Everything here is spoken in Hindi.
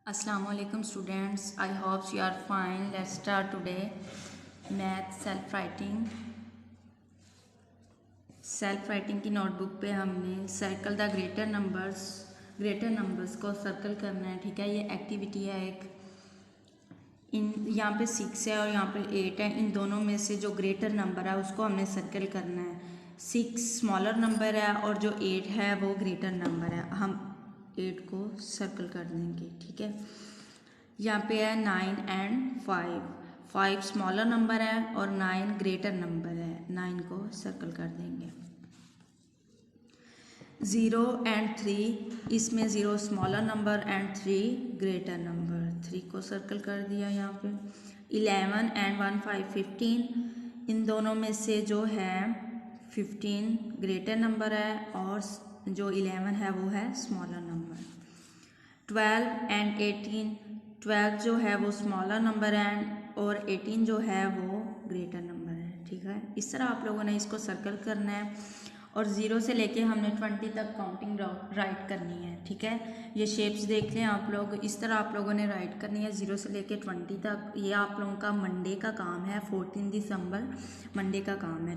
Assalamualaikum students, I hope you are fine. Let's start today math self writing की नोटबुक पे हमने सर्कल द ग्रेटर नंबर्स को सर्कल करना है। ठीक है, ये एक्टिविटी है एक। इन यहाँ पे 6 है और यहाँ पे 8 है। इन दोनों में से जो ग्रेटर नंबर है उसको हमने सर्कल करना है। 6 स्मॉलर नंबर है और जो 8 है वो ग्रेटर नंबर है। हम 8 को सर्कल कर देंगे। ठीक है, यहाँ पे है 9 एंड 5। 5 स्मॉलर नंबर है और 9 ग्रेटर नंबर है। 9 को सर्कल कर देंगे। 0 एंड 3, इसमें 0 smaller number and 3 greater number. 3 को सर्कल कर दिया यहाँ पे। 11 एंड 1 5 15, इन दोनों में से जो है 15 ग्रेटर नंबर है और जो 11 है वो है स्मॉलर नंबर। 12 एंड 18, 12 जो है वो स्मॉलर नंबर है और 18 जो है वो ग्रेटर नंबर है। ठीक है, इस तरह आप लोगों ने इसको सर्कल करना है और 0 से लेके हमने 20 तक काउंटिंग राइट करनी है। ठीक है, ये शेप्स देख लें आप लोग, इस तरह आप लोगों ने राइट करनी है 0 से लेके 20 तक। ये आप लोगों का मंडे का काम है, 14 दिसंबर मंडे का काम है।